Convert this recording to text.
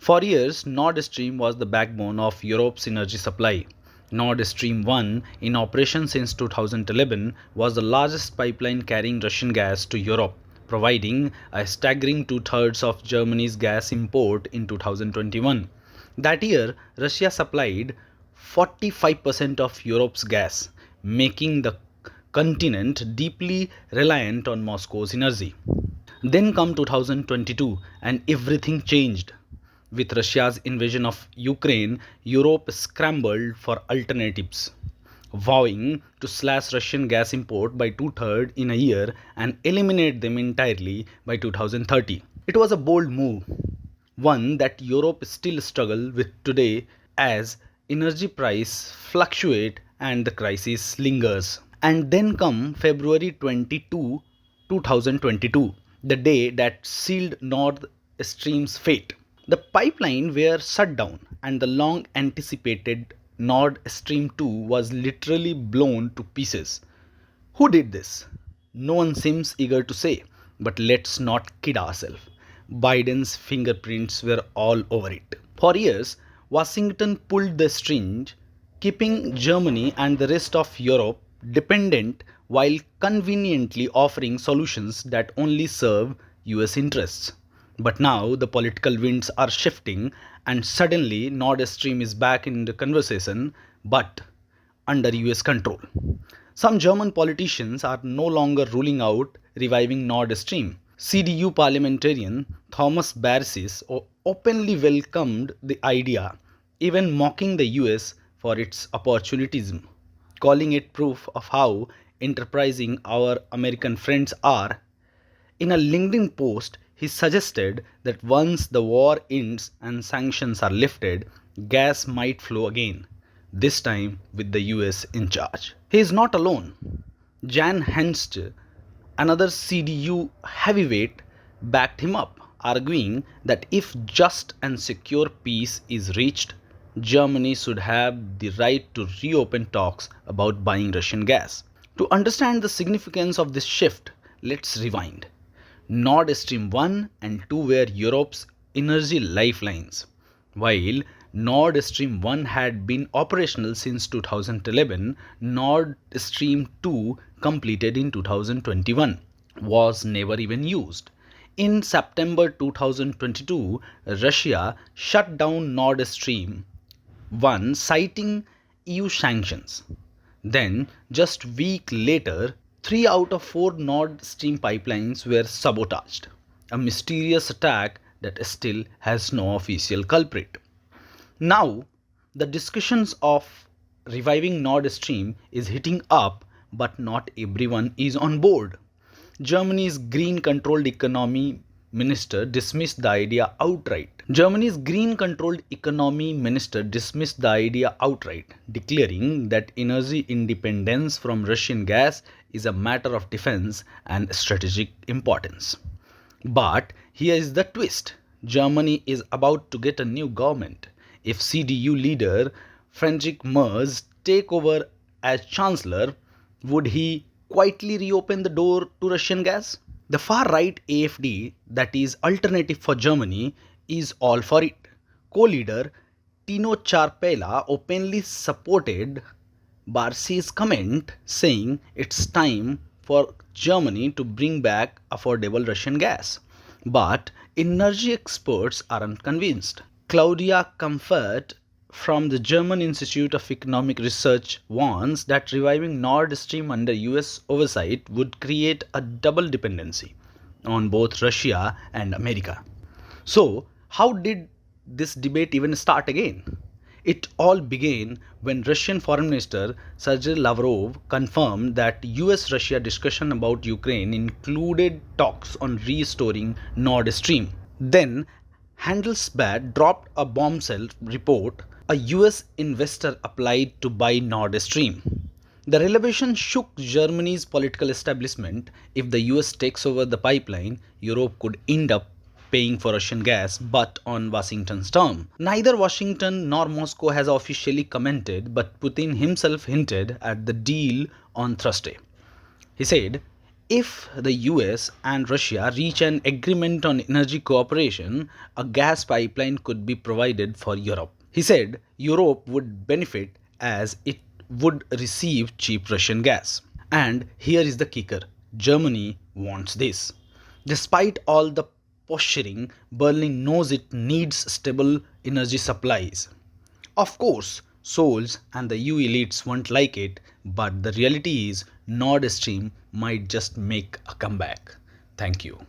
For years, Nord Stream was the backbone of Europe's energy supply. Nord Stream 1, in operation since 2011, was the largest pipeline carrying Russian gas to Europe, providing a staggering two-thirds of Germany's gas import in 2021. That year, Russia supplied 45% of Europe's gas, making the continent deeply reliant on Moscow's energy. Then come 2022 and everything changed. With Russia's invasion of Ukraine, Europe scrambled for alternatives, vowing to slash Russian gas import by two-thirds in a year and eliminate them entirely by 2030. It was a bold move, one that Europe still struggles with today as energy prices fluctuate and the crisis lingers. And then come February 22, 2022, the day that sealed Nord Stream's fate. The pipeline were shut down and the long anticipated Nord Stream 2 was literally blown to pieces. Who did this? No one seems eager to say, but let's not kid ourselves. Biden's fingerprints were all over it. For years, Washington pulled the strings, keeping Germany and the rest of Europe dependent while conveniently offering solutions that only serve US interests. But now the political winds are shifting and suddenly Nord Stream is back in the conversation but under US control. Some German politicians are no longer ruling out reviving Nord Stream. CDU parliamentarian Thomas Barsis openly welcomed the idea, even mocking the US for its opportunism, calling it proof of how enterprising our American friends are. In a LinkedIn post, he suggested that once the war ends and sanctions are lifted, gas might flow again, this time with the US in charge. He is not alone. Jan Henst, another CDU heavyweight, backed him up, arguing that if just and secure peace is reached, Germany should have the right to reopen talks about buying Russian gas. To understand the significance of this shift, let's rewind. Nord Stream 1 and 2 were Europe's energy lifelines. While Nord Stream 1 had been operational since 2011, Nord Stream 2, completed in 2021, was never even used. In September 2022, Russia shut down Nord Stream 1, citing EU sanctions. Then, just a week later, 3 out of 4 Nord Stream pipelines were sabotaged, a mysterious attack that still has no official culprit. Now, the discussions of reviving Nord Stream is heating up, but not everyone is on board. Germany's green-controlled economy minister dismissed the idea outright. Declaring that energy independence from Russian gas is a matter of defense and strategic importance. But here is the twist. Germany is about to get a new government. If CDU leader Friedrich Merz take over as chancellor, would he quietly reopen the door to Russian gas? The far-right AfD, that is Alternative for Germany, is all for it. Co-leader Tino Charpella openly supported Barsi's comment, saying it's time for Germany to bring back affordable Russian gas. But energy experts aren't convinced. Claudia Comfort from the German Institute of Economic Research warns that reviving Nord Stream under US oversight would create a double dependency on both Russia and America. So, how did this debate even start again? It all began when Russian Foreign Minister Sergei Lavrov confirmed that US-Russia discussion about Ukraine included talks on restoring Nord Stream. Then, Handelsblatt dropped a bombshell report: a US investor applied to buy Nord Stream. The revelation shook Germany's political establishment. If the US takes over the pipeline, Europe could end up paying for Russian gas, but on Washington's term. Neither Washington nor Moscow has officially commented, but Putin himself hinted at the deal on Thursday. He said, If the US and Russia reach an agreement on energy cooperation, a gas pipeline could be provided for Europe. He said Europe would benefit as it would receive cheap Russian gas. And here is the kicker: Germany wants this. Despite all the posturing, Berlin knows it needs stable energy supplies. Of course, Souls and the EU elites won't like it, but the reality is Nord Stream might just make a comeback. Thank you.